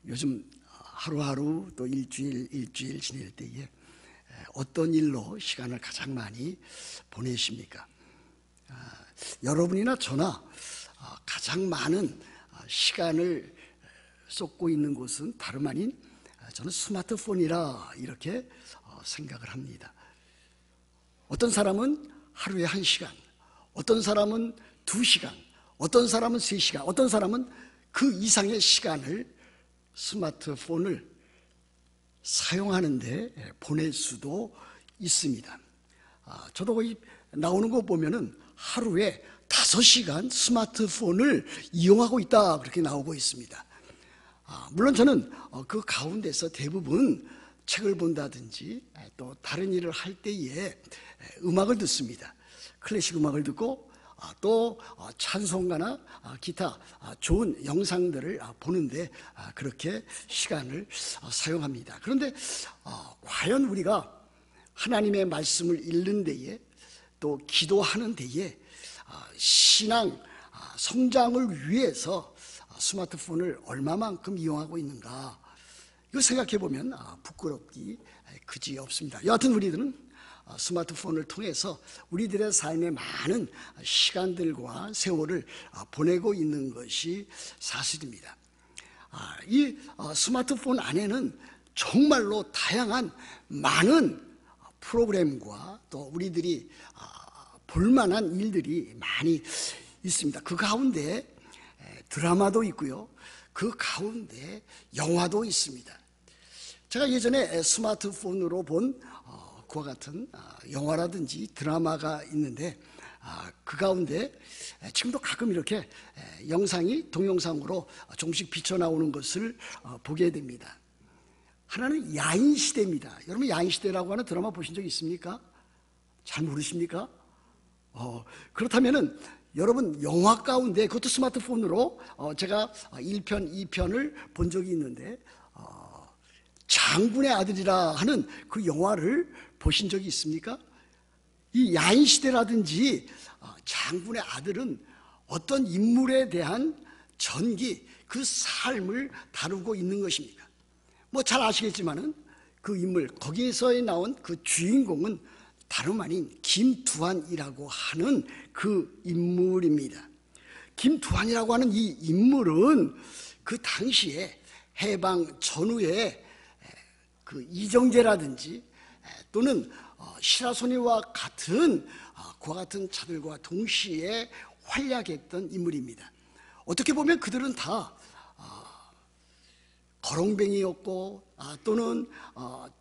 요즘 하루하루 또 일주일 지낼 때에 어떤 일로 시간을 가장 많이 보내십니까? 여러분이나 저나 가장 많은 시간을 쏟고 있는 곳은 다름 아닌 저는 스마트폰이라 이렇게 생각을 합니다. 어떤 사람은 하루에 1시간, 어떤 사람은 2시간, 어떤 사람은 3시간, 어떤 사람은 그 이상의 시간을 스마트폰을 사용하는데 보낼 수도 있습니다. 저도 거의 나오는 거 보면은 하루에 5시간 스마트폰을 이용하고 있다 그렇게 나오고 있습니다. 물론 저는 그 가운데서 대부분 책을 본다든지 또 다른 일을 할 때에 음악을 듣습니다. 클래식 음악을 듣고 또 찬송가나 기타 좋은 영상들을 보는데 그렇게 시간을 사용합니다. 그런데 과연 우리가 하나님의 말씀을 읽는 데에 또 기도하는 데에 신앙 성장을 위해서 스마트폰을 얼마만큼 이용하고 있는가, 이거 생각해 보면 부끄럽기 그지 없습니다. 여하튼 우리들은 스마트폰을 통해서 우리들의 삶의 많은 시간들과 세월을 보내고 있는 것이 사실입니다. 이 스마트폰 안에는 정말로 다양한 많은 프로그램과 또 우리들이 볼만한 일들이 많이 있습니다. 그 가운데 드라마도 있고요, 그 가운데 영화도 있습니다. 제가 예전에 스마트폰으로 본 그와 같은 영화라든지 드라마가 있는데 그 가운데 지금도 가끔 이렇게 영상이 동영상으로 조금씩 비쳐나오는 것을 보게 됩니다. 하나는 야인시대입니다. 여러분 야인시대라고 하는 드라마 보신 적 있습니까? 잘 모르십니까? 그렇다면은 여러분 영화 가운데 그것도 스마트폰으로 제가 1편, 2편을 본 적이 있는데 장군의 아들이라 하는 그 영화를 보신 적이 있습니까? 이 야인시대라든지 장군의 아들은 어떤 인물에 대한 전기, 그 삶을 다루고 있는 것입니다. 뭐 잘 아시겠지만은 그 인물, 거기에서 나온 그 주인공은 다름 아닌 김두한이라고 하는 그 인물입니다. 김두한이라고 하는 이 인물은 그 당시에 해방 전후에 그 이정재라든지 또는 시라소니와 같은 그와 같은 자들과 동시에 활약했던 인물입니다. 어떻게 보면 그들은 다 거렁뱅이였고 또는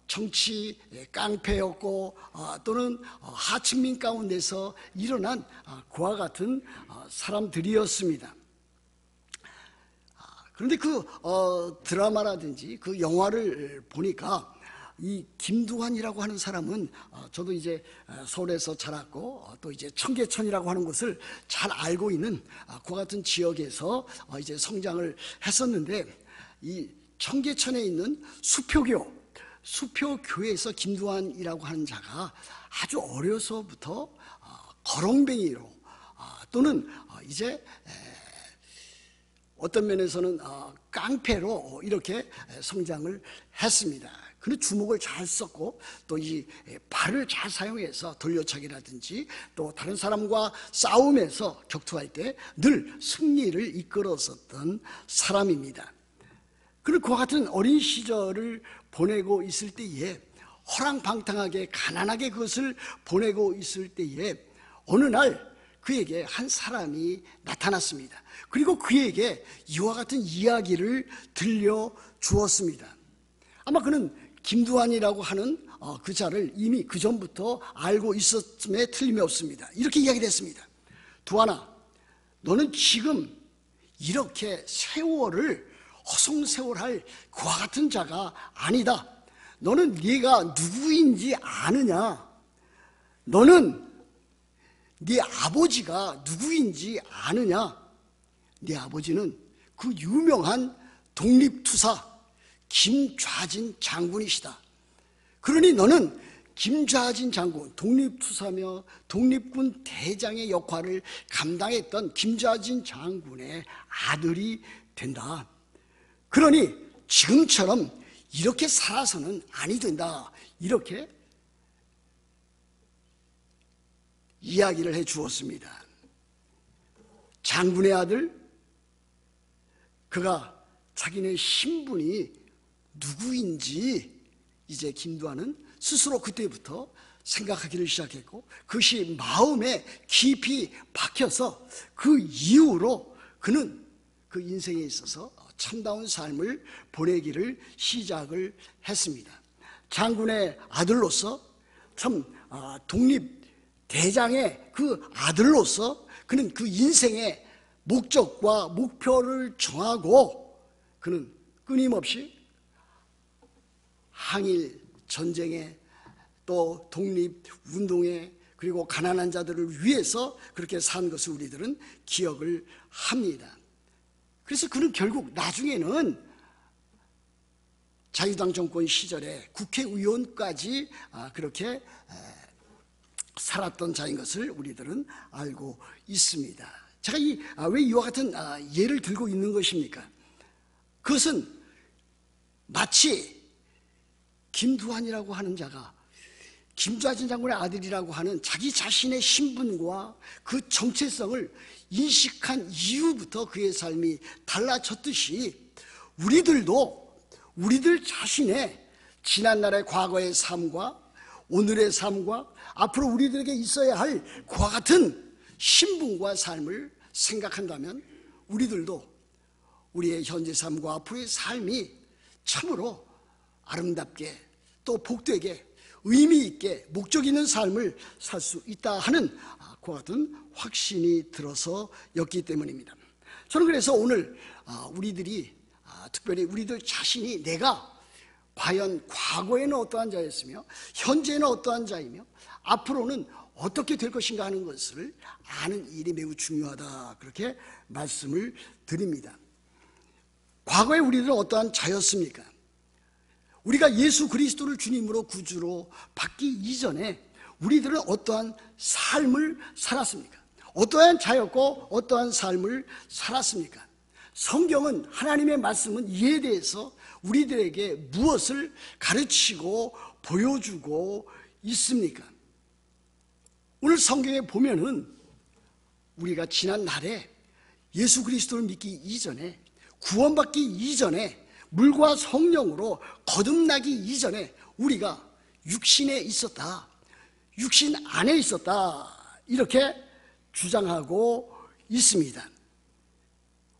정치 깡패였고 또는 하층민 가운데서 일어난 그와 같은 사람들이었습니다. 그런데 그 드라마라든지 그 영화를 보니까 이 김두한이라고 하는 사람은 저도 이제 서울에서 자랐고 또 이제 청계천이라고 하는 곳을 잘 알고 있는 그와 같은 지역에서 이제 성장을 했었는데, 이 청계천에 있는 수표교에서 김두한이라고 하는 자가 아주 어려서부터 거렁뱅이로 또는 이제 어떤 면에서는 깡패로 이렇게 성장을 했습니다. 그는 주먹을 잘 썼고 또 이 발을 잘 사용해서 돌려차기라든지 또 다른 사람과 싸움에서 격투할 때 늘 승리를 이끌었었던 사람입니다. 그리고 그와 같은 어린 시절을 보내고 있을 때에 허랑방탕하게 가난하게 그것을 보내고 있을 때에 어느 날 그에게 한 사람이 나타났습니다. 그리고 그에게 이와 같은 이야기를 들려주었습니다. 아마 그는 김두한이라고 하는 그 자를 이미 그 전부터 알고 있었음에 틀림이 없습니다. 이렇게 이야기를 했습니다. 두한아, 너는 지금 이렇게 세월을 허송세월할 그와 같은 자가 아니다. 너는 네가 누구인지 아느냐? 너는 네 아버지가 누구인지 아느냐? 네 아버지는 그 유명한 독립투사 김좌진 장군이시다. 그러니 너는 김좌진 장군, 독립투사며 독립군 대장의 역할을 감당했던 김좌진 장군의 아들이 된다. 그러니 지금처럼 이렇게 살아서는 아니 된다. 이렇게 이야기를 해 주었습니다. 장군의 아들, 그가 자기네 신분이 누구인지 이제 김두한은 스스로 그때부터 생각하기를 시작했고, 그것이 마음에 깊이 박혀서 그 이후로 그는 그 인생에 있어서 참다운 삶을 보내기를 시작을 했습니다. 장군의 아들로서, 참 독립대장의 그 아들로서 그는 그 인생의 목적과 목표를 정하고 그는 끊임없이 항일 전쟁에 또 독립운동에 그리고 가난한 자들을 위해서 그렇게 산 것을 우리들은 기억을 합니다. 그래서 그는 결국 나중에는 자유당 정권 시절에 국회의원까지 그렇게 살았던 자인 것을 우리들은 알고 있습니다. 제가 왜 이와 같은 예를 들고 있는 것입니까? 그것은 마치 김두한이라고 하는 자가 김좌진 장군의 아들이라고 하는 자기 자신의 신분과 그 정체성을 인식한 이후부터 그의 삶이 달라졌듯이 우리들도 우리들 자신의 지난날의 과거의 삶과 오늘의 삶과 앞으로 우리들에게 있어야 할 그와 같은 신분과 삶을 생각한다면 우리들도 우리의 현재 삶과 앞으로의 삶이 참으로 아름답게 또 복되게 의미 있게 목적 있는 삶을 살 수 있다 하는 그와 같은 확신이 들어서였기 때문입니다. 저는 그래서 오늘 우리들이 특별히 우리들 자신이 내가 과연 과거에는 어떠한 자였으며 현재는 어떠한 자이며 앞으로는 어떻게 될 것인가 하는 것을 아는 일이 매우 중요하다, 그렇게 말씀을 드립니다. 과거에 우리들은 어떠한 자였습니까? 우리가 예수 그리스도를 주님으로 구주로 받기 이전에 우리들은 어떠한 삶을 살았습니까? 어떠한 자였고 어떠한 삶을 살았습니까? 성경은, 하나님의 말씀은 이에 대해서 우리들에게 무엇을 가르치고 보여주고 있습니까? 오늘 성경에 보면은 우리가 지난 날에 예수 그리스도를 믿기 이전에, 구원받기 이전에, 물과 성령으로 거듭나기 이전에 우리가 육신에 있었다, 육신 안에 있었다, 이렇게 주장하고 있습니다.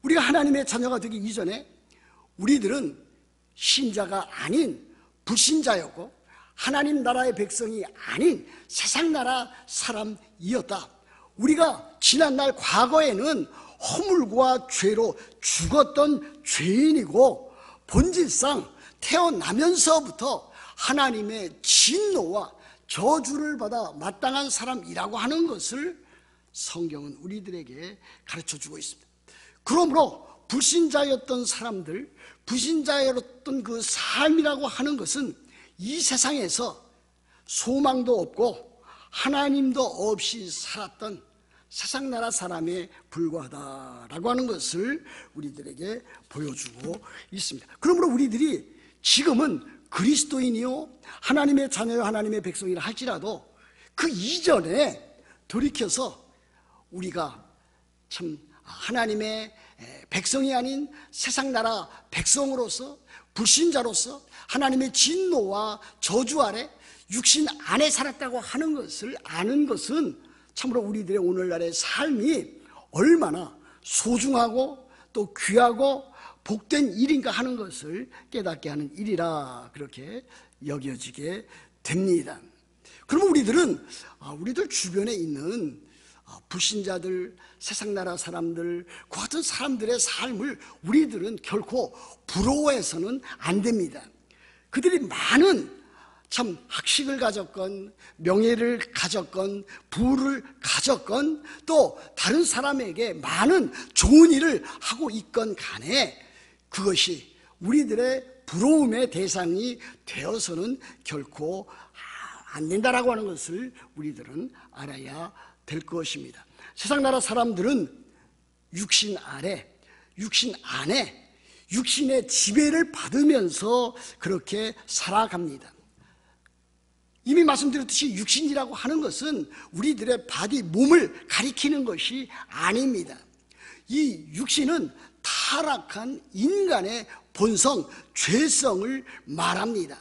우리가 하나님의 자녀가 되기 이전에 우리들은 신자가 아닌 불신자였고 하나님 나라의 백성이 아닌 세상 나라 사람이었다. 우리가 지난날 과거에는 허물과 죄로 죽었던 죄인이고 본질상 태어나면서부터 하나님의 진노와 저주를 받아 마땅한 사람이라고 하는 것을 성경은 우리들에게 가르쳐주고 있습니다. 그러므로 불신자였던 사람들, 불신자였던 그 삶이라고 하는 것은 이 세상에서 소망도 없고 하나님도 없이 살았던 세상 나라 사람에 불과하다라고 하는 것을 우리들에게 보여주고 있습니다. 그러므로 우리들이 지금은 그리스도인이요 하나님의 자녀요 하나님의 백성이라 할지라도 그 이전에 돌이켜서 우리가 참 하나님의 백성이 아닌 세상 나라 백성으로서 불신자로서 하나님의 진노와 저주 아래 육신 안에 살았다고 하는 것을 아는 것은 참으로 우리들의 오늘날의 삶이 얼마나 소중하고 또 귀하고 복된 일인가 하는 것을 깨닫게 하는 일이라 그렇게 여겨지게 됩니다. 그러면 우리들은 우리들 주변에 있는 불신자들, 세상 나라 사람들, 그 같은 사람들의 삶을 우리들은 결코 부러워해서는 안 됩니다. 그들이 많은 참 학식을 가졌건 명예를 가졌건 부를 가졌건 또 다른 사람에게 많은 좋은 일을 하고 있건 간에 그것이 우리들의 부러움의 대상이 되어서는 결코 안 된다라고 하는 것을 우리들은 알아야 될 것입니다. 세상 나라 사람들은 육신 아래, 육신 안에, 육신의 지배를 받으면서 그렇게 살아갑니다. 이미 말씀드렸듯이 육신이라고 하는 것은 우리들의 바디, 몸을 가리키는 것이 아닙니다. 이 육신은 타락한 인간의 본성, 죄성을 말합니다.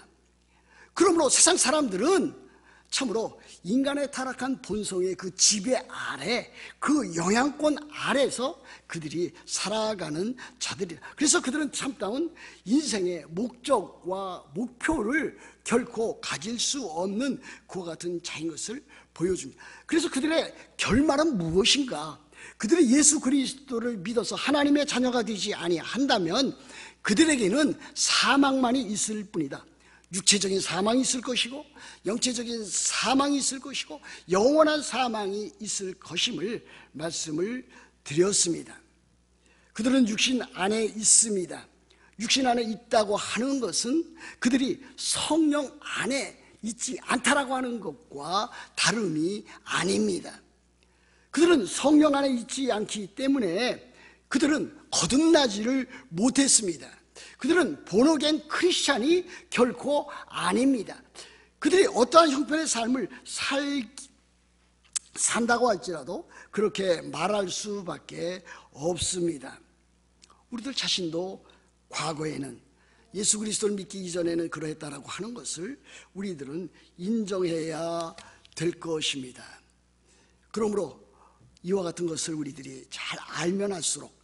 그러므로 세상 사람들은 참으로 인간의 타락한 본성의 그 지배 아래, 그 영향권 아래서 그들이 살아가는 자들이다. 그래서 그들은 참다운 인생의 목적과 목표를 결코 가질 수 없는 그와 같은 자인 것을 보여줍니다. 그래서 그들의 결말은 무엇인가? 그들이 예수 그리스도를 믿어서 하나님의 자녀가 되지 아니한다면 그들에게는 사망만이 있을 뿐이다. 육체적인 사망이 있을 것이고 영체적인 사망이 있을 것이고 영원한 사망이 있을 것임을 말씀을 드렸습니다. 그들은 육신 안에 있습니다. 육신 안에 있다고 하는 것은 그들이 성령 안에 있지 않다라고 하는 것과 다름이 아닙니다. 그들은 성령 안에 있지 않기 때문에 그들은 거듭나지를 못했습니다. 그들은 본어겐 크리스찬이 결코 아닙니다. 그들이 어떠한 형편의 삶을 산다고 할지라도 그렇게 말할 수밖에 없습니다. 우리들 자신도 과거에는 예수 그리스도를 믿기 이전에는 그러했다라고 하는 것을 우리들은 인정해야 될 것입니다. 그러므로 이와 같은 것을 우리들이 잘 알면 할수록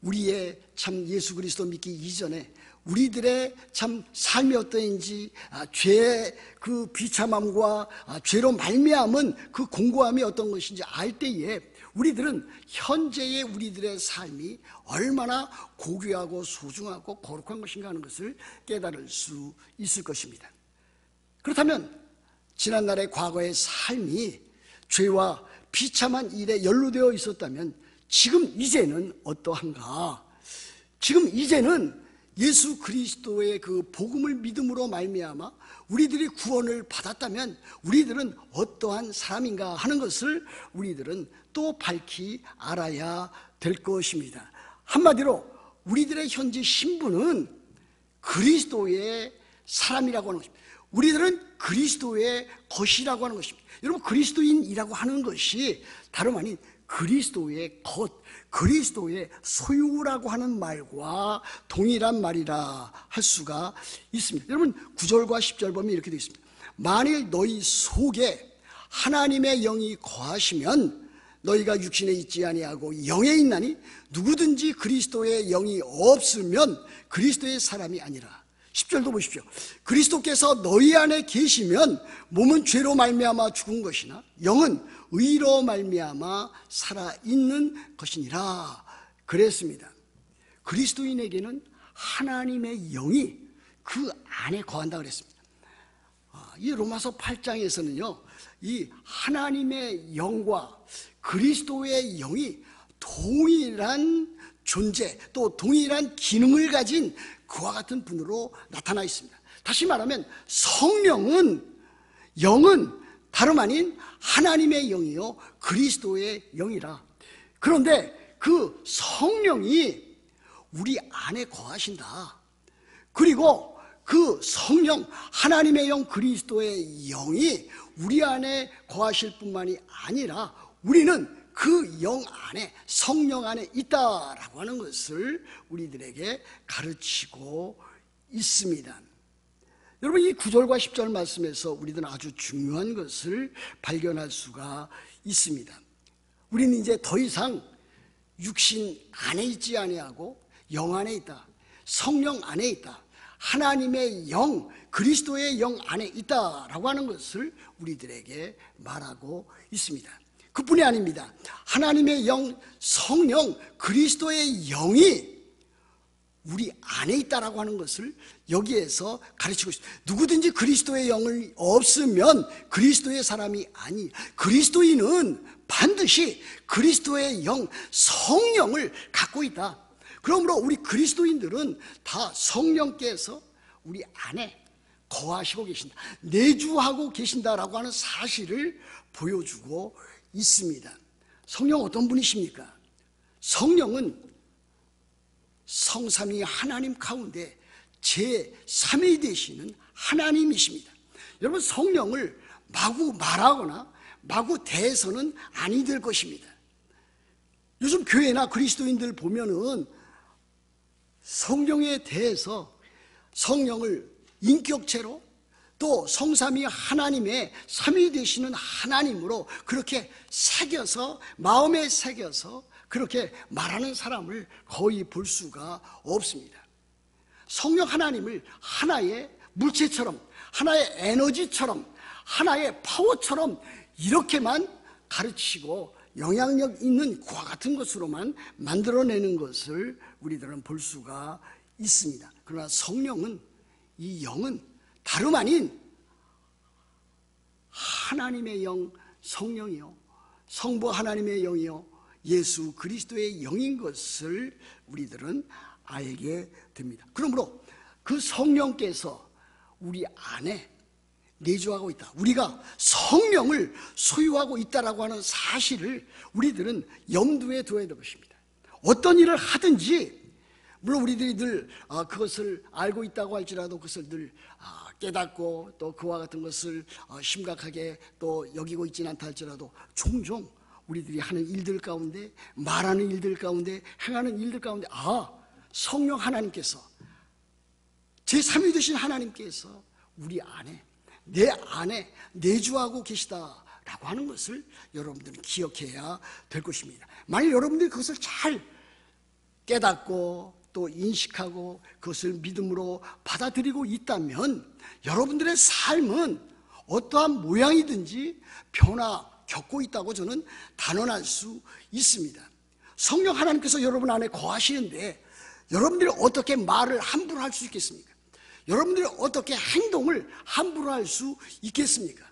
우리의 참 예수 그리스도 믿기 이전에 우리들의 참 삶이 어떠한지, 죄의 그 비참함과 죄로 말미암은 그 공고함이 어떤 것인지 알 때에 우리들은 현재의 우리들의 삶이 얼마나 고귀하고 소중하고 거룩한 것인가 하는 것을 깨달을 수 있을 것입니다. 그렇다면 지난날의 과거의 삶이 죄와 비참한 일에 연루되어 있었다면 지금 이제는 어떠한가? 지금 이제는 예수 그리스도의 그 복음을 믿음으로 말미암아 우리들이 구원을 받았다면 우리들은 어떠한 사람인가 하는 것을 우리들은 또 밝히 알아야 될 것입니다. 한마디로 우리들의 현재 신분은 그리스도의 사람이라고 하는 것입니다. 우리들은 그리스도의 것이라고 하는 것입니다. 여러분, 그리스도인이라고 하는 것이 다름 아닌 그리스도의 것, 그리스도의 소유라고 하는 말과 동일한 말이라 할 수가 있습니다. 여러분, 9절과 10절 보면 이렇게 되어 있습니다. 만일 너희 속에 하나님의 영이 거하시면 너희가 육신에 있지 아니하고 영에 있나니 누구든지 그리스도의 영이 없으면 그리스도의 사람이 아니라. 10절도 보십시오. 그리스도께서 너희 안에 계시면 몸은 죄로 말미암아 죽은 것이나 영은 의로 말미암아 살아있는 것이니라 그랬습니다. 그리스도인에게는 하나님의 영이 그 안에 거한다 그랬습니다. 이 로마서 8장에서는요 이 하나님의 영과 그리스도의 영이 동일한 존재 또 동일한 기능을 가진 그와 같은 분으로 나타나 있습니다. 다시 말하면 영은 다름 아닌 하나님의 영이요 그리스도의 영이라. 그런데 그 성령이 우리 안에 거하신다. 그리고 그 성령 하나님의 영 그리스도의 영이 우리 안에 거하실 뿐만이 아니라 우리는 그 영 안에 성령 안에 있다라고 하는 것을 우리들에게 가르치고 있습니다. 여러분, 이 9절과 10절 말씀에서 우리들은 아주 중요한 것을 발견할 수가 있습니다. 우리는 이제 더 이상 육신 안에 있지 아니하고 영 안에 있다, 성령 안에 있다, 하나님의 영 그리스도의 영 안에 있다라고 하는 것을 우리들에게 말하고 있습니다. 그뿐이 아닙니다. 하나님의 영, 성령, 그리스도의 영이 우리 안에 있다라고 하는 것을 여기에서 가르치고 있습니다. 누구든지 그리스도의 영이 없으면 그리스도의 사람이 아니, 그리스도인은 반드시 그리스도의 영, 성령을 갖고 있다. 그러므로 우리 그리스도인들은 다 성령께서 우리 안에 거하시고 계신다, 내주하고 계신다라고 하는 사실을 보여주고 있습니다. 성령 어떤 분이십니까? 성령은 성삼위 하나님 가운데 제3위 되시는 하나님이십니다. 여러분, 성령을 마구 말하거나 마구 대해서는 아니 될 것입니다. 요즘 교회나 그리스도인들 보면은 성령에 대해서 성령을 인격체로 또 성삼위 하나님의 삼위 되시는 하나님으로 그렇게 새겨서 마음에 새겨서 그렇게 말하는 사람을 거의 볼 수가 없습니다. 성령 하나님을 하나의 물체처럼, 하나의 에너지처럼, 하나의 파워처럼 이렇게만 가르치고 영향력 있는 그와 같은 것으로만 만들어내는 것을 우리들은 볼 수가 있습니다. 그러나 성령은, 이 영은 다름 아닌 하나님의 영 성령이요, 성부 하나님의 영이요, 예수 그리스도의 영인 것을 우리들은 알게 됩니다. 그러므로 그 성령께서 우리 안에 내주하고 있다, 우리가 성령을 소유하고 있다라고 하는 사실을 우리들은 염두에 둬야 될 것입니다. 어떤 일을 하든지, 물론 우리들이 늘 그것을 알고 있다고 할지라도 그것을 늘 깨닫고 또 그와 같은 것을 심각하게 또 여기고 있지는 않다 할지라도 종종 우리들이 하는 일들 가운데, 말하는 일들 가운데, 행하는 일들 가운데 성령 하나님께서, 제3위 되신 하나님께서 우리 안에, 내 안에 내주하고 계시다라고 하는 것을 여러분들은 기억해야 될 것입니다. 만약 여러분들이 그것을 잘 깨닫고 또 인식하고 그것을 믿음으로 받아들이고 있다면 여러분들의 삶은 어떠한 모양이든지 변화 겪고 있다고 저는 단언할 수 있습니다. 성령 하나님께서 여러분 안에 거하시는데 여러분들이 어떻게 말을 함부로 할 수 있겠습니까? 여러분들이 어떻게 행동을 함부로 할 수 있겠습니까?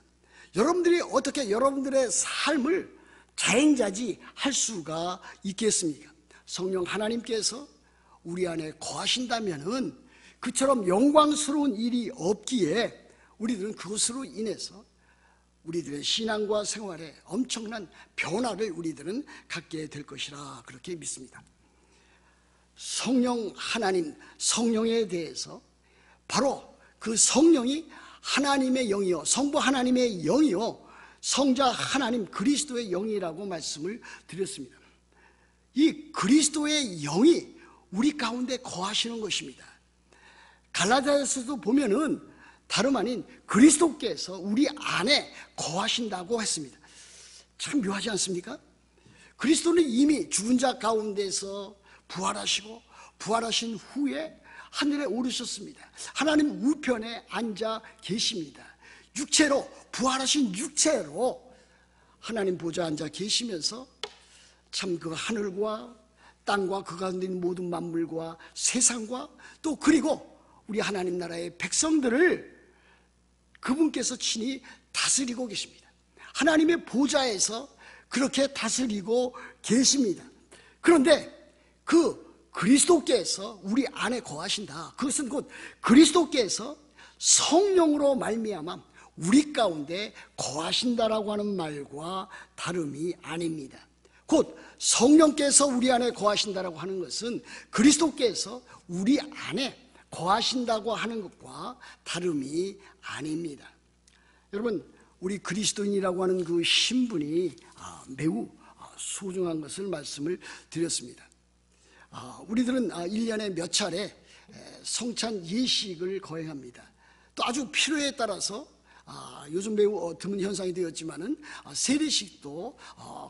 여러분들이 어떻게 여러분들의 삶을 자행자지 할 수가 있겠습니까? 성령 하나님께서 우리 안에 거하신다면은 그처럼 영광스러운 일이 없기에 우리들은 그것으로 인해서 우리들의 신앙과 생활에 엄청난 변화를 우리들은 갖게 될 것이라 그렇게 믿습니다. 성령 하나님, 성령에 대해서 바로 그 성령이 하나님의 영이요, 성부 하나님의 영이요, 성자 하나님 그리스도의 영이라고 말씀을 드렸습니다. 이 그리스도의 영이 우리 가운데 거하시는 것입니다. 갈라디아서도 보면은 다름 아닌 그리스도께서 우리 안에 거하신다고 했습니다. 참 묘하지 않습니까? 그리스도는 이미 죽은 자 가운데서 부활하시고 부활하신 후에 하늘에 오르셨습니다. 하나님 우편에 앉아 계십니다. 육체로, 부활하신 육체로 하나님 보좌에 앉아 계시면서 참 그 하늘과 땅과 그 가운데 있는 모든 만물과 세상과 또 그리고 우리 하나님 나라의 백성들을 그분께서 친히 다스리고 계십니다. 하나님의 보좌에서 그렇게 다스리고 계십니다. 그런데 그 그리스도께서 우리 안에 거하신다, 그것은 곧 그리스도께서 성령으로 말미암아 우리 가운데 거하신다라고 하는 말과 다름이 아닙니다. 곧 성령께서 우리 안에 거하신다라고 하는 것은 그리스도께서 우리 안에 거하신다고 하는 것과 다름이 아닙니다. 여러분, 우리 그리스도인이라고 하는 그 신분이 매우 소중한 것을 말씀을 드렸습니다. 우리들은 1년에 몇 차례 성찬 예식을 거행합니다. 또 아주 필요에 따라서 요즘 매우 드문 현상이 되었지만은 세례식도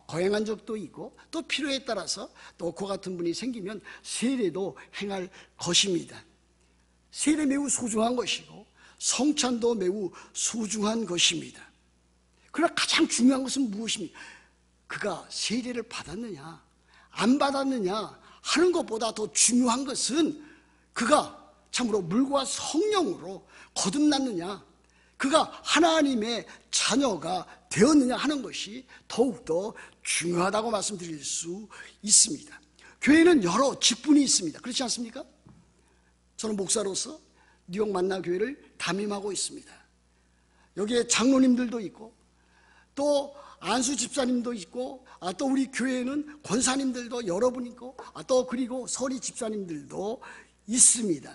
거행한 적도 있고 또 필요에 따라서 또 그 같은 분이 생기면 세례도 행할 것입니다. 세례 매우 소중한 것이고 성찬도 매우 소중한 것입니다. 그러나 가장 중요한 것은 무엇입니까? 그가 세례를 받았느냐 안 받았느냐 하는 것보다 더 중요한 것은 그가 참으로 물과 성령으로 거듭났느냐, 그가 하나님의 자녀가 되었느냐 하는 것이 더욱더 중요하다고 말씀드릴 수 있습니다. 교회는 여러 직분이 있습니다. 그렇지 않습니까? 저는 목사로서 뉴욕 만나교회를 담임하고 있습니다. 여기에 장로님들도 있고 또 안수 집사님도 있고 또 우리 교회에는 권사님들도 여러분 있고 또 그리고 서리 집사님들도 있습니다.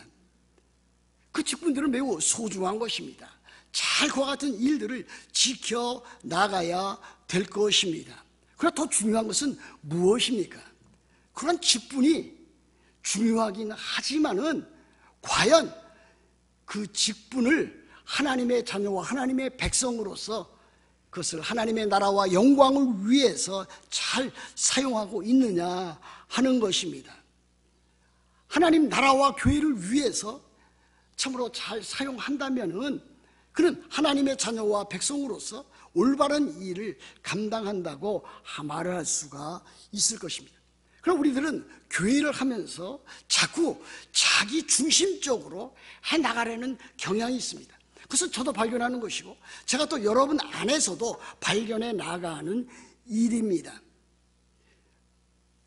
그 직분들은 매우 소중한 것입니다. 잘 그와 같은 일들을 지켜나가야 될 것입니다. 그러나 더 중요한 것은 무엇입니까? 그런 직분이 중요하긴 하지만은 과연 그 직분을 하나님의 자녀와 하나님의 백성으로서 그것을 하나님의 나라와 영광을 위해서 잘 사용하고 있느냐 하는 것입니다. 하나님 나라와 교회를 위해서 참으로 잘 사용한다면은 그는 하나님의 자녀와 백성으로서 올바른 일을 감당한다고 말을 할 수가 있을 것입니다. 그럼 우리들은 교회를 하면서 자꾸 자기 중심적으로 해나가려는 경향이 있습니다. 그것은 저도 발견하는 것이고 제가 또 여러분 안에서도 발견해 나가는 일입니다.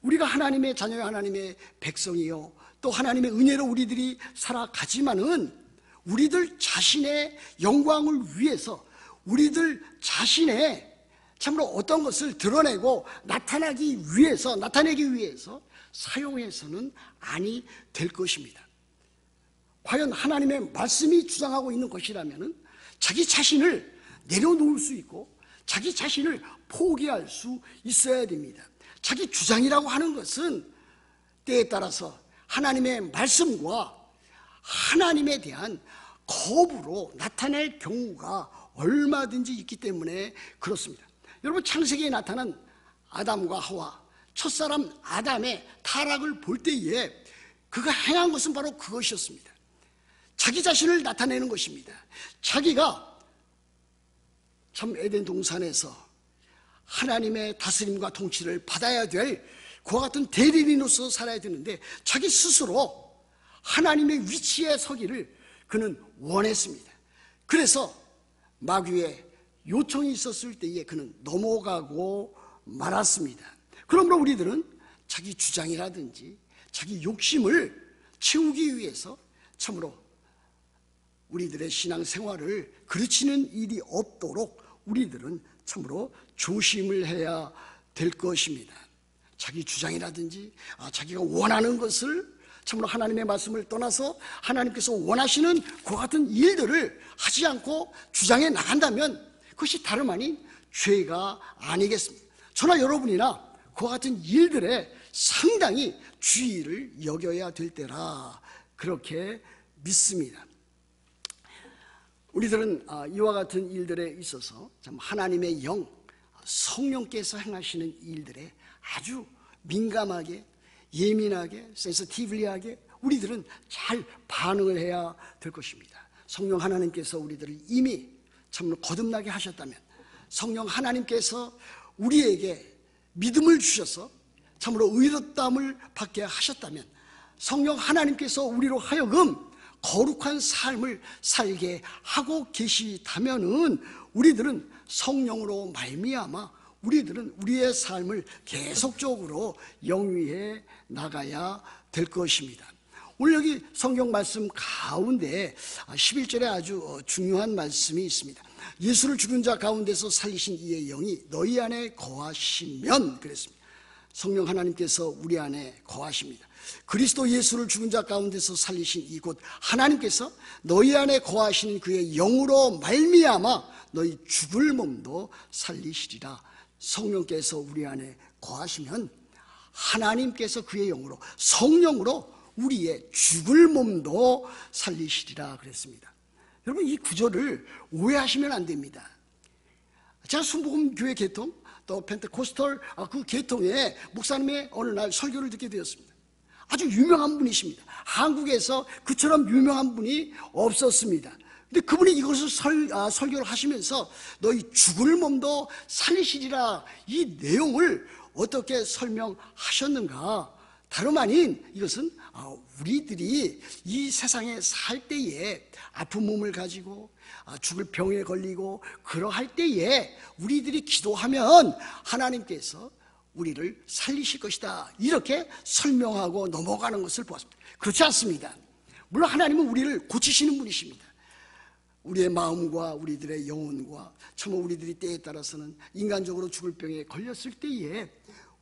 우리가 하나님의 자녀요 하나님의 백성이요 또 하나님의 은혜로 우리들이 살아가지만은 우리들 자신의 영광을 위해서 우리들 자신의 참으로 어떤 것을 드러내고 나타내기 위해서 사용해서는 아니 될 것입니다. 과연 하나님의 말씀이 주장하고 있는 것이라면 자기 자신을 내려놓을 수 있고 자기 자신을 포기할 수 있어야 됩니다. 자기 주장이라고 하는 것은 때에 따라서 하나님의 말씀과 하나님에 대한 거부로 나타낼 경우가 얼마든지 있기 때문에 그렇습니다. 여러분 창세기에 나타난 아담과 하와 첫사람 아담의 타락을 볼 때에 그가 행한 것은 바로 그것이었습니다. 자기 자신을 나타내는 것입니다. 자기가 참 에덴 동산에서 하나님의 다스림과 통치를 받아야 될 그와 같은 대리인으로서 살아야 되는데 자기 스스로 하나님의 위치에 서기를 그는 원했습니다. 그래서 마귀의 요청이 있었을 때에 그는 넘어가고 말았습니다. 그러므로 우리들은 자기 주장이라든지 자기 욕심을 채우기 위해서 참으로 우리들의 신앙생활을 그르치는 일이 없도록 우리들은 참으로 조심을 해야 될 것입니다. 자기 주장이라든지 자기가 원하는 것을 참으로 하나님의 말씀을 떠나서 하나님께서 원하시는 그와 같은 일들을 하지 않고 주장해 나간다면 그것이 다름 아닌 죄가 아니겠습니까? 저나 여러분이나 그와 같은 일들에 상당히 주의를 여겨야 될 때라 그렇게 믿습니다. 우리들은 이와 같은 일들에 있어서 참 하나님의 영, 성령께서 행하시는 일들에 아주 민감하게 예민하게 센서티블리하게 우리들은 잘 반응을 해야 될 것입니다. 성령 하나님께서 우리들을 이미 참으로 거듭나게 하셨다면 성령 하나님께서 우리에게 믿음을 주셔서 참으로 의롭다함을 받게 하셨다면 성령 하나님께서 우리로 하여금 거룩한 삶을 살게 하고 계시다면은 우리들은 성령으로 말미암아 우리들은 우리의 삶을 계속적으로 영위해 나가야 될 것입니다. 오늘 여기 성경 말씀 가운데 11절에 아주 중요한 말씀이 있습니다. 예수를 죽은 자 가운데서 살리신 이의 영이 너희 안에 거하시면 그랬습니다. 성령 하나님께서 우리 안에 거하십니다. 그리스도 예수를 죽은 자 가운데서 살리신 이곳 하나님께서 너희 안에 거하시는 그의 영으로 말미암아 너희 죽을 몸도 살리시리라. 성령께서 우리 안에 거하시면 하나님께서 그의 영으로 성령으로 우리의 죽을 몸도 살리시리라 그랬습니다. 여러분 이 구절을 오해하시면 안 됩니다. 제가 순복음교회 계통 또 펜테코스털 그 계통의 목사님의 어느 날 설교를 듣게 되었습니다. 아주 유명한 분이십니다. 한국에서 그처럼 유명한 분이 없었습니다. 근데 그분이 이것을 설교를 하시면서 너희 죽을 몸도 살리시리라 이 내용을 어떻게 설명하셨는가? 다름 아닌 이것은 우리들이 이 세상에 살 때에 아픈 몸을 가지고 죽을 병에 걸리고 그러할 때에 우리들이 기도하면 하나님께서 우리를 살리실 것이다 이렇게 설명하고 넘어가는 것을 보았습니다. 그렇지 않습니다. 물론 하나님은 우리를 고치시는 분이십니다. 우리의 마음과 우리들의 영혼과 참 우리들이 때에 따라서는 인간적으로 죽을 병에 걸렸을 때에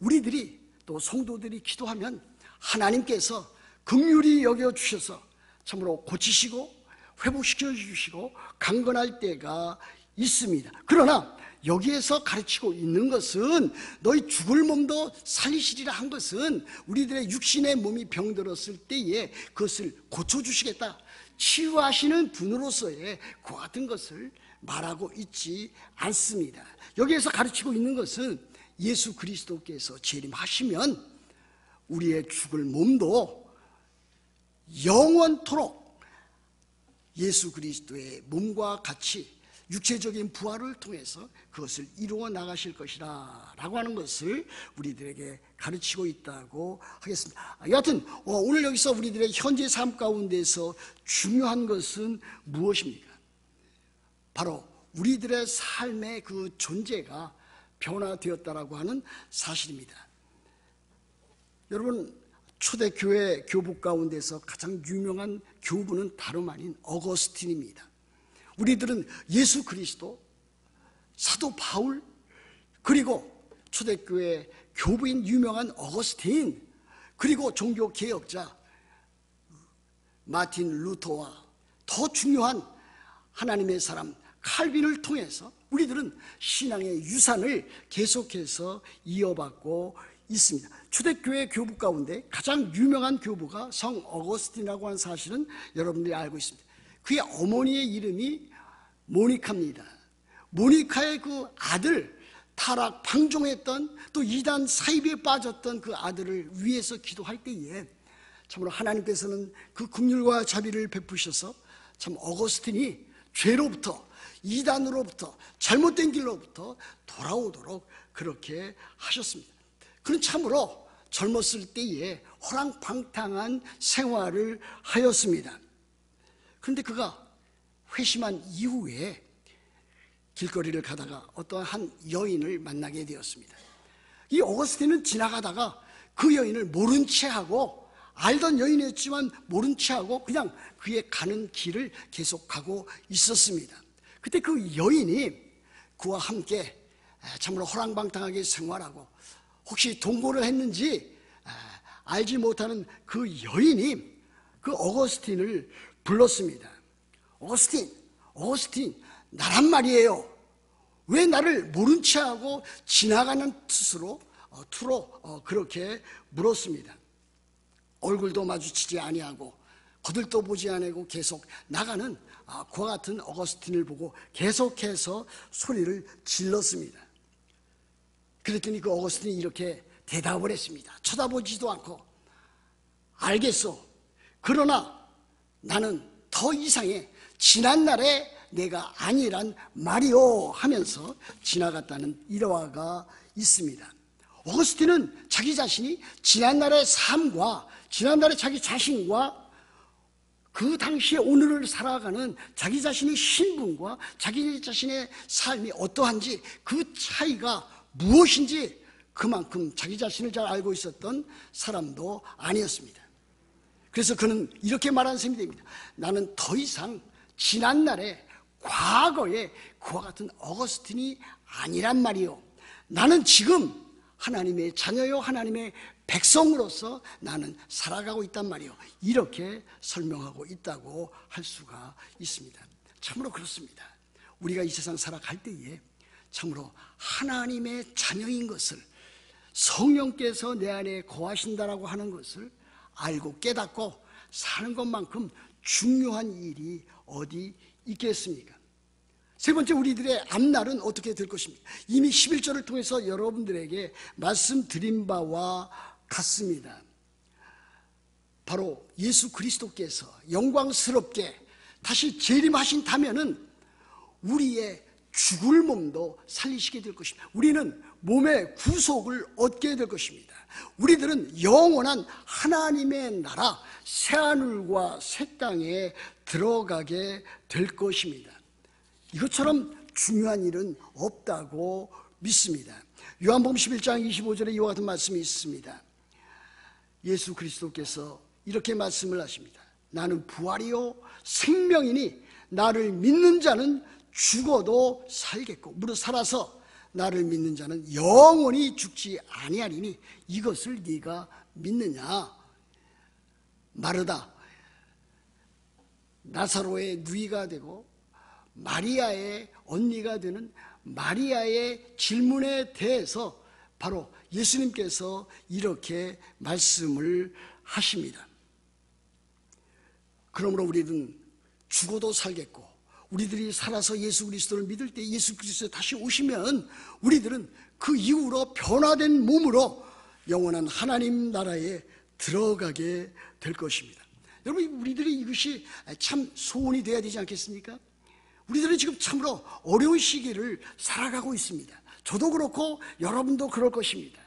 우리들이 또 성도들이 기도하면 하나님께서 긍휼히 여겨주셔서 참으로 고치시고 회복시켜 주시고 강건할 때가 있습니다. 그러나 여기에서 가르치고 있는 것은 너희 죽을 몸도 살리시리라 한 것은 우리들의 육신의 몸이 병들었을 때에 그것을 고쳐주시겠다, 치유하시는 분으로서의 그와 같은 것을 말하고 있지 않습니다. 여기에서 가르치고 있는 것은 예수 그리스도께서 재림하시면 우리의 죽을 몸도 영원토록 예수 그리스도의 몸과 같이 육체적인 부활을 통해서 그것을 이루어 나가실 것이라 라고 하는 것을 우리들에게 가르치고 있다고 하겠습니다. 여하튼 오늘 여기서 우리들의 현재 삶 가운데서 중요한 것은 무엇입니까? 바로 우리들의 삶의 그 존재가 변화되었다라고 하는 사실입니다. 여러분, 초대교회 교부 가운데서 가장 유명한 교부는 다름 아닌 어거스틴입니다. 우리들은 예수 그리스도, 사도 바울, 그리고 초대교회 교부인 유명한 어거스틴, 그리고 종교개혁자 마틴 루터와 더 중요한 하나님의 사람 칼빈을 통해서 우리들은 신앙의 유산을 계속해서 이어받고 있습니다. 초대교회 교부 가운데 가장 유명한 교부가 성 어거스틴이라고 하는 사실은 여러분들이 알고 있습니다. 그의 어머니의 이름이 모니카입니다. 모니카의 그 아들, 타락 방종했던 또 이단 사입에 빠졌던 그 아들을 위해서 기도할 때에 참으로 하나님께서는 그 긍휼과 자비를 베푸셔서 참 어거스틴이 죄로부터, 이단으로부터, 잘못된 길로부터 돌아오도록 그렇게 하셨습니다. 그는 참으로 젊었을 때에 호랑방탕한 생활을 하였습니다. 그런데 그가 회심한 이후에 길거리를 가다가 어떠한 한 여인을 만나게 되었습니다. 이 어거스틴은 지나가다가 그 여인을 모른 채 하고, 알던 여인이었지만 모른 채 하고 그냥 그의 가는 길을 계속 가고 있었습니다. 그때 그 여인이 그와 함께 참으로 호랑방탕하게 생활하고 혹시 동거를 했는지 알지 못하는 그 여인이 그 어거스틴을 불렀습니다. 어거스틴, 나란 말이에요. 왜 나를 모른 채 하고 지나가는 투로 그렇게 물었습니다. 얼굴도 마주치지 아니하고 거들떠 보지 아니하고 계속 나가는 그와 같은 어거스틴을 보고 계속해서 소리를 질렀습니다. 그랬더니 그 어거스틴이 이렇게 대답을 했습니다. 쳐다보지도 않고, 알겠소. 그러나 나는 더 이상의 지난날의 내가 아니란 말이오 하면서 지나갔다는 일화가 있습니다. 어거스틴은 자기 자신이 지난날의 삶과 지난날의 자기 자신과 그 당시에 오늘을 살아가는 자기 자신의 신분과 자기 자신의 삶이 어떠한지 그 차이가 무엇인지 그만큼 자기 자신을 잘 알고 있었던 사람도 아니었습니다. 그래서 그는 이렇게 말하는 셈이 됩니다. 나는 더 이상 지난날에 과거에 그와 같은 어거스틴이 아니란 말이요. 나는 지금 하나님의 자녀요, 하나님의 백성으로서 나는 살아가고 있단 말이요. 이렇게 설명하고 있다고 할 수가 있습니다. 참으로 그렇습니다. 우리가 이 세상 살아갈 때에 참으로 하나님의 자녀인 것을, 성령께서 내 안에 거하신다라고 하는 것을 알고 깨닫고 사는 것만큼 중요한 일이 어디 있겠습니까? 세 번째, 우리들의 앞날은 어떻게 될 것입니까? 이미 11절을 통해서 여러분들에게 말씀드린 바와 같습니다. 바로 예수 그리스도께서 영광스럽게 다시 재림하신다면은 우리의 죽을 몸도 살리시게 될 것입니다. 우리는 몸의 구속을 얻게 될 것입니다. 우리들은 영원한 하나님의 나라 새하늘과 새 땅에 들어가게 될 것입니다. 이것처럼 중요한 일은 없다고 믿습니다. 요한복음 11장 25절에 이와 같은 말씀이 있습니다. 예수 그리스도께서 이렇게 말씀을 하십니다. 나는 부활이요 생명이니 나를 믿는 자는 죽어도 살겠고 무릇 살아서 나를 믿는 자는 영원히 죽지 아니하리니 이것을 네가 믿느냐. 마르다 나사로의 누이가 되고 마리아의 언니가 되는 마리아의 질문에 대해서 바로 예수님께서 이렇게 말씀을 하십니다. 그러므로 우리는 죽어도 살겠고 우리들이 살아서 예수 그리스도를 믿을 때 예수 그리스도 다시 오시면 우리들은 그 이후로 변화된 몸으로 영원한 하나님 나라에 들어가게 될 것입니다. 여러분, 우리들이 이것이 참 소원이 되어야 되지 않겠습니까? 우리들은 지금 참으로 어려운 시기를 살아가고 있습니다. 저도 그렇고 여러분도 그럴 것입니다.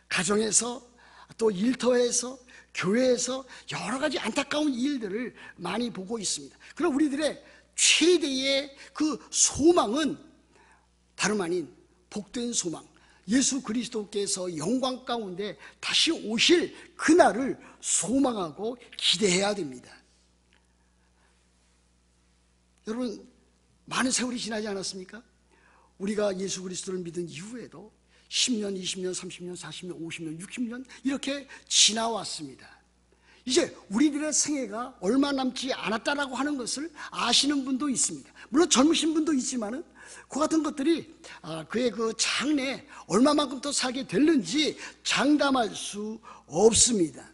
가정에서 또 일터에서 교회에서 여러 가지 안타까운 일들을 많이 보고 있습니다. 그럼 우리들의 최대의 그 소망은 다름 아닌 복된 소망, 예수 그리스도께서 영광 가운데 다시 오실 그날을 소망하고 기대해야 됩니다. 여러분, 많은 세월이 지나지 않았습니까? 우리가 예수 그리스도를 믿은 이후에도 10년, 20년, 30년, 40년, 50년, 60년 이렇게 지나왔습니다. 이제 우리들의 생애가 얼마 남지 않았다라고 하는 것을 아시는 분도 있습니다. 물론 젊으신 분도 있지만은 그 같은 것들이 그의 그 장래에 얼마만큼 더 살게 됐는지 장담할 수 없습니다.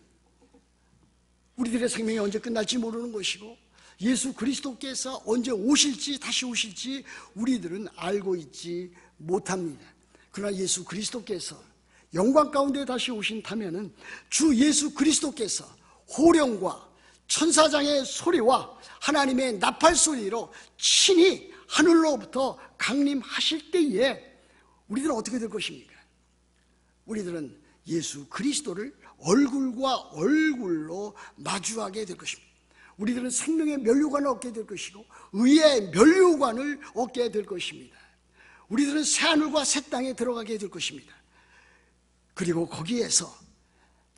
우리들의 생명이 언제 끝날지 모르는 것이고 예수 그리스도께서 언제 오실지 다시 오실지 우리들은 알고 있지 못합니다. 그러나 예수 그리스도께서 영광 가운데 다시 오신다면은 주 예수 그리스도께서 호령과 천사장의 소리와 하나님의 나팔 소리로 친히 하늘로부터 강림하실 때에 우리들은 어떻게 될 것입니까? 우리들은 예수 그리스도를 얼굴과 얼굴로 마주하게 될 것입니다. 우리들은 생명의 면류관을 얻게 될 것이고 의의 면류관을 얻게 될 것입니다. 우리들은 새하늘과 새 땅에 들어가게 될 것입니다. 그리고 거기에서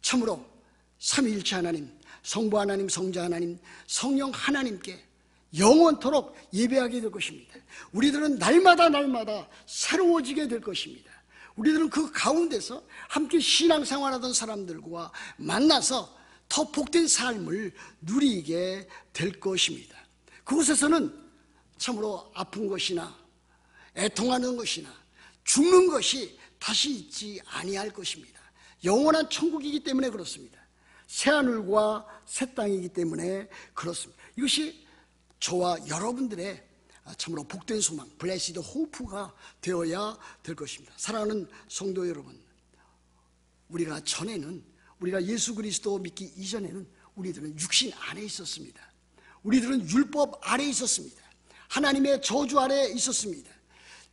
참으로 삼위일체 하나님, 성부 하나님, 성자 하나님, 성령 하나님께 영원토록 예배하게 될 것입니다. 우리들은 날마다 새로워지게 될 것입니다. 우리들은 그 가운데서 함께 신앙생활하던 사람들과 만나서 더 복된 삶을 누리게 될 것입니다. 그곳에서는 참으로 아픈 것이나 애통하는 것이나 죽는 것이 다시 있지 아니할 것입니다. 영원한 천국이기 때문에 그렇습니다. 새하늘과 새 땅이기 때문에 그렇습니다. 이것이 저와 여러분들의 참으로 복된 소망, 블레시드 호프가 되어야 될 것입니다. 사랑하는 성도 여러분, 우리가 예수 그리스도 믿기 이전에는 우리들은 육신 안에 있었습니다. 우리들은 율법 아래 있었습니다. 하나님의 저주 아래 있었습니다.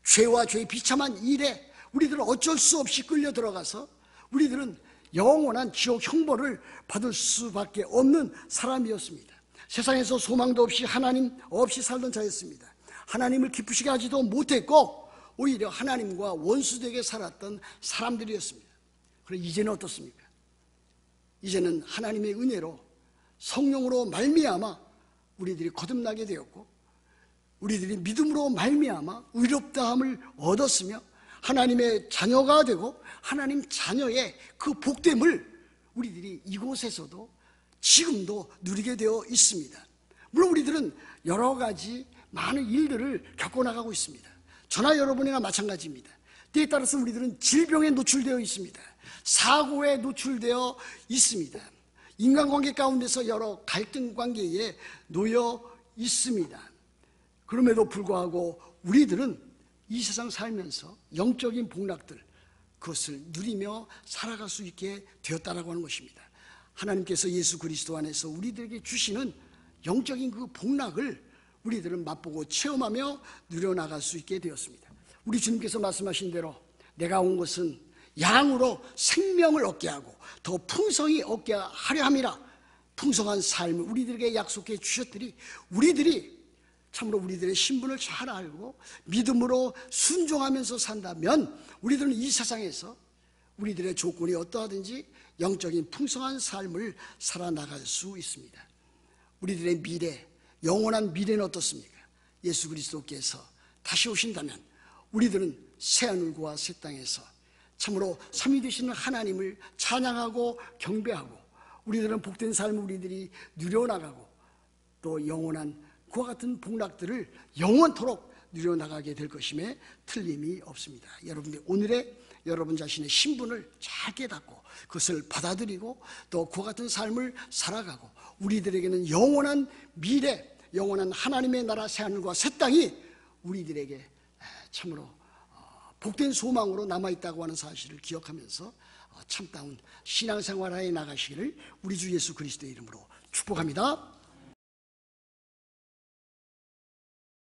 죄와 죄의 비참한 일에 우리들은 어쩔 수 없이 끌려 들어가서 우리들은 영원한 지옥 형벌을 받을 수밖에 없는 사람이었습니다. 세상에서 소망도 없이 하나님 없이 살던 자였습니다. 하나님을 기쁘시게 하지도 못했고 오히려 하나님과 원수되게 살았던 사람들이었습니다. 그런데 이제는 어떻습니까? 이제는 하나님의 은혜로 성령으로 말미암아 우리들이 거듭나게 되었고 우리들이 믿음으로 말미암아 의롭다함을 얻었으며 하나님의 자녀가 되고 하나님 자녀의 그 복됨을 우리들이 이곳에서도 지금도 누리게 되어 있습니다. 물론 우리들은 여러 가지 많은 일들을 겪어나가고 있습니다. 저나 여러분이나 마찬가지입니다. 때에 따라서 우리들은 질병에 노출되어 있습니다. 사고에 노출되어 있습니다. 인간관계 가운데서 여러 갈등 관계에 놓여 있습니다. 그럼에도 불구하고 우리들은 이 세상 살면서 영적인 복락들 그것을 누리며 살아갈 수 있게 되었다라고 하는 것입니다. 하나님께서 예수 그리스도 안에서 우리들에게 주시는 영적인 그 복락을 우리들은 맛보고 체험하며 누려나갈 수 있게 되었습니다. 우리 주님께서 말씀하신 대로 내가 온 것은 양으로 생명을 얻게 하고 더 풍성히 얻게 하려 함이라. 풍성한 삶을 우리들에게 약속해 주셨더니 우리들이 참으로 우리들의 신분을 잘 알고 믿음으로 순종하면서 산다면 우리들은 이 세상에서 우리들의 조건이 어떠하든지 영적인 풍성한 삶을 살아나갈 수 있습니다. 우리들의 미래, 영원한 미래는 어떻습니까? 예수 그리스도께서 다시 오신다면 우리들은 새하늘과 새 땅에서 참으로 삼위 되시는 하나님을 찬양하고 경배하고 우리들은 복된 삶을 우리들이 누려나가고 또 영원한 그와 같은 복락들을 영원토록 누려나가게 될 것임에 틀림이 없습니다. 여러분들 오늘의 여러분 자신의 신분을 잘 깨닫고 그것을 받아들이고 또 그와 같은 삶을 살아가고 우리들에게는 영원한 미래, 영원한 하나님의 나라 새하늘과 새 땅이 우리들에게 참으로 복된 소망으로 남아있다고 하는 사실을 기억하면서 참다운 신앙생활하에 나가시기를 우리 주 예수 그리스도의 이름으로 축복합니다.